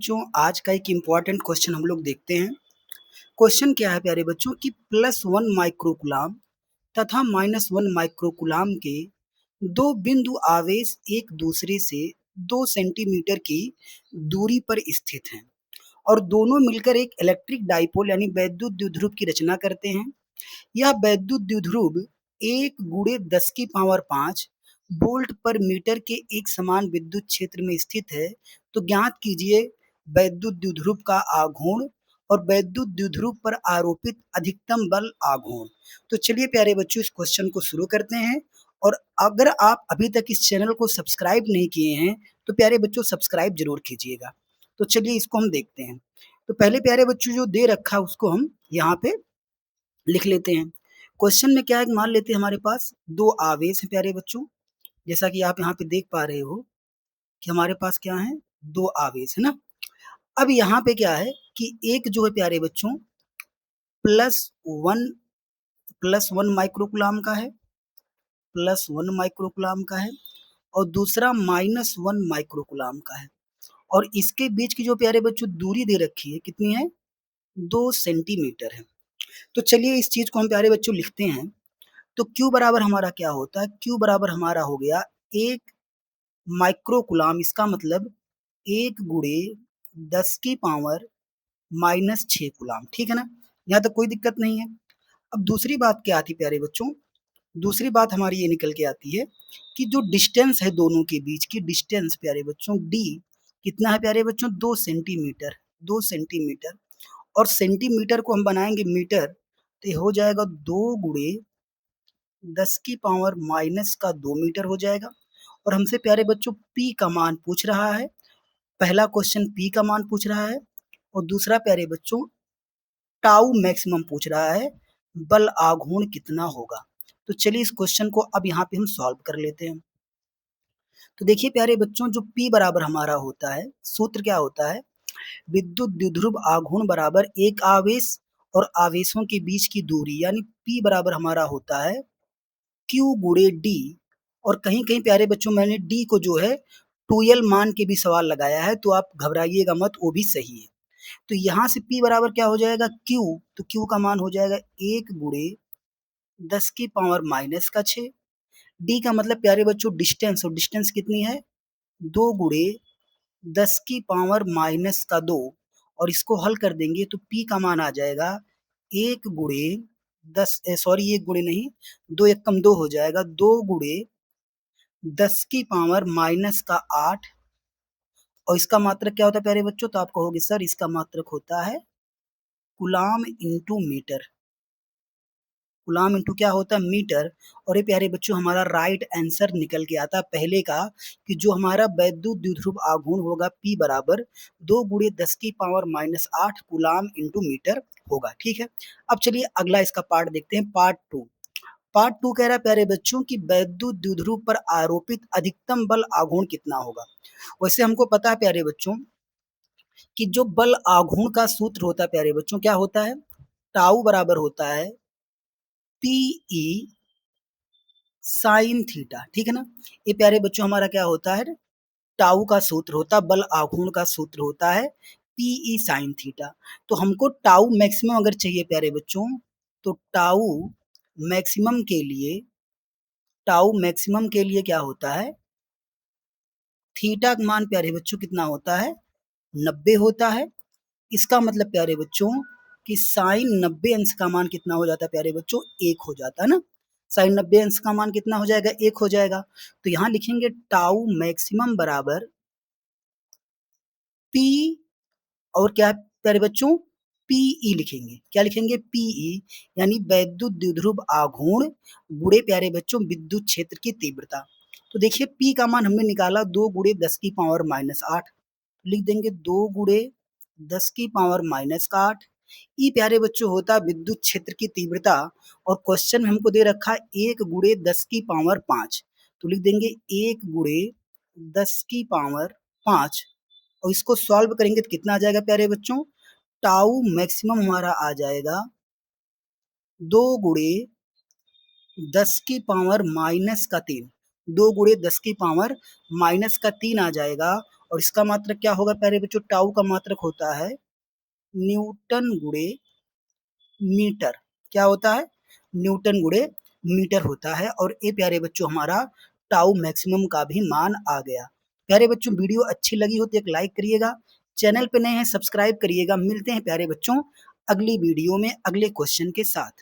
बच्चों आज का एक इम्पॉर्टेंट क्वेश्चन हम लोग देखते हैं। क्वेश्चन क्या है प्यारे बच्चों कि +1 माइक्रोकुलाम तथा -1 माइक्रोकुलाम के दो बिंदु आवेश एक दूसरे से 2 सेंटीमीटर की दूरी पर स्थित हैं और दोनों मिलकर एक इलेक्ट्रिक डाइपोल यानी वैद्युत द्विध्रुव की रचना करते हैं। यह वैद्युत द्विध्रुव 1 गुणे 10 की पावर 5 वोल्ट पर मीटर के एक समान विद्युत क्षेत्र में स्थित है। तो ज्ञात कीजिए वैद्युत द्विध्रुव का आघूर्ण और वैद्युत द्विध्रुव पर आरोपित अधिकतम बल आघूर्ण। तो चलिए प्यारे बच्चों इस क्वेश्चन को शुरू करते हैं। और अगर आप अभी तक इस चैनल को सब्सक्राइब नहीं किए हैं तो प्यारे बच्चों सब्सक्राइब जरूर कीजिएगा। तो चलिए इसको हम देखते हैं। तो पहले प्यारे बच्चों जो दे रखा है उसको हम यहाँ पे लिख लेते हैं। क्वेश्चन में क्या है, मान लेते हैं हमारे पास दो आवेश हैं प्यारे बच्चों। जैसा कि आप यहाँ पे देख पा रहे हो कि हमारे पास क्या है, दो आवेश है ना। अब यहाँ पे क्या है कि एक जो है प्यारे बच्चों +1 +1 माइक्रोकुलाम का है, +1 माइक्रोकुलाम का है और दूसरा -1 माइक्रोकुलाम का है। और इसके बीच की जो प्यारे बच्चों दूरी दे रखी है कितनी है, 2 सेंटीमीटर है। तो चलिए इस चीज को हम प्यारे बच्चों लिखते हैं। तो Q बराबर हमारा क्या होता है, Q बराबर हमारा हो गया 1 माइक्रोकुलाम, इसका मतलब 1 गुणे 10 की पावर -6 कुलाम। ठीक है ना, यहाँ तक कोई दिक्कत नहीं है। अब दूसरी बात क्या आती प्यारे बच्चों, दूसरी बात हमारी ये निकल के आती है कि जो डिस्टेंस है दोनों के बीच की डिस्टेंस प्यारे बच्चों D कितना है प्यारे बच्चों, 2 सेंटीमीटर, 2 सेंटीमीटर। और सेंटीमीटर को हम बनाएंगे मीटर, तो ये हो जाएगा 2 गुणे 10 की पावर -2 मीटर हो जाएगा। और हमसे प्यारे बच्चों P का मान पूछ रहा है। पहला क्वेश्चन P का मान पूछ रहा है और दूसरा प्यारे बच्चों टाउ मैक्सिमम पूछ रहा है, बल आघूर्ण कितना होगा। तो चलिए इस क्वेश्चन को अब यहाँ पे हम सॉल्व कर लेते हैं। तो देखिए प्यारे बच्चों जो P बराबर हमारा होता है, सूत्र क्या होता है, विद्युत द्विध्रुव आघूर्ण बराबर एक आवेश और आवेशों के बीच की दूरी, यानी P बराबर हमारा होता है Q गुणे D। और कहीं कहीं प्यारे बच्चों मैंने D को जो है 2L मान के भी सवाल लगाया है, तो आप घबराइएगा मत, वो भी सही है। तो यहाँ से P बराबर क्या हो जाएगा Q, तो Q का मान हो जाएगा 1 गुणे 10 की पावर -6। D का मतलब प्यारे बच्चों डिस्टेंस, और डिस्टेंस कितनी है, 2 गुणे 10 की पावर -2। और इसको हल कर देंगे तो P का मान आ जाएगा 1 गुणे 10, सॉरी 1 गुणे नहीं, 2 एकम 2 हो जाएगा, 2 गुणे 10 की पावर -8। और इसका मात्रक क्या होता है प्यारे बच्चों, तो आप कहोगे सर इसका मात्रक होता है coulomb into metre. Coulomb into क्या होता है, मीटर। और ये प्यारे बच्चों हमारा राइट आंसर निकल के आता है पहले का, कि जो हमारा वैद्युत द्विध्रुव आघूर्ण होगा P बराबर 2 गुणे 10 की पावर -8 कुलाम इंटू मीटर होगा। ठीक है, अब चलिए अगला इसका पार्ट देखते हैं, पार्ट 2। पार्ट 2 कह रहा है प्यारे बच्चों कि वैद्युत द्विध्रुव पर आरोपित अधिकतम बल आघूर्ण कितना होगा। वैसे हमको पता है प्यारे बच्चों कि जो बल आघूर्ण का सूत्र होता है प्यारे बच्चों क्या होता है, टाउ बराबर होता है PE साइन थीटा। ठीक है ना, ये प्यारे बच्चों हमारा क्या होता है, टाउ का सूत्र होता है, बल आघूर्ण का सूत्र होता है PE साइन थीटा। तो हमको टाउ मैक्सिमम अगर चाहिए प्यारे बच्चों, तो टाउ मैक्सिमम के लिए क्या होता है, थीटा का मान प्यारे बच्चों कितना होता है, 90 होता है। इसका मतलब प्यारे बच्चों कि साइन 90 अंश का मान कितना हो जाता है प्यारे बच्चों, 1 हो जाता है ना। साइन 90 अंश का मान कितना हो जाएगा, 1 हो जाएगा। तो यहाँ लिखेंगे टाउ मैक्सिमम बराबर P, और क्या प्यारे बच्चों, PE लिखेंगे। क्या लिखेंगे, PE, यानी वैद्युत द्विध्रुव आघूर्ण गुणे प्यारे बच्चों विद्युत क्षेत्र की तीव्रता। तो देखिए P का मान हमने निकाला 2 गुणे 10 की पावर -8, लिख देंगे 2 गुणे 10 की पावर -8। ई प्यारे बच्चों होता है विद्युत क्षेत्र की तीव्रता। और क्वेश्चन में हमको दे रखा है 1 गुणे 10 की पावर 5, तो लिख देंगे 1 गुणे 10 की पावर 5। और इसको सॉल्व करेंगे तो कितना आ जाएगा प्यारे बच्चों, टाउ मैक्सिमम हमारा आ जाएगा 2 गुणे 10 की पावर -3, 2 गुणे 10 की पावर -3 आ जाएगा। और इसका मात्रक क्या होगा प्यारे बच्चों? टाउ का मात्रक होता है न्यूटन गुणे मीटर। क्या होता है? न्यूटन गुणे मीटर होता है। और ये प्यारे बच्चों हमारा टाउ मैक्सिमम का भी मान आ गया। प्यारे बच्चों वीडियो अच्छी लगी हो तो एक लाइक करिएगा, चैनल पे नए हैं सब्सक्राइब करिएगा। मिलते हैं प्यारे बच्चों अगली वीडियो में अगले क्वेश्चन के साथ।